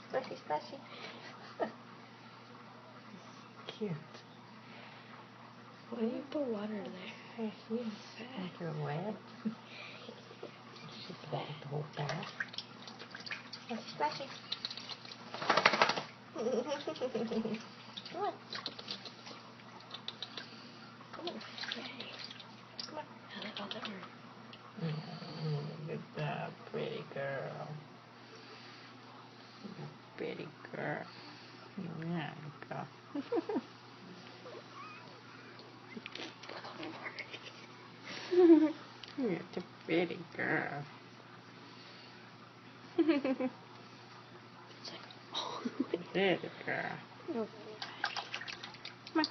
Splashy, splashy. Cute. Why do you put water there? There she is. Make her wet. She forgot the whole bath. Splashy, splashy. Come on. Come on. Yay. Come on. How did all that work? Good job, pretty girl. Pretty girl. Yeah, go. You're a pretty girl. It's like, oh. Pretty girl. No. Come on.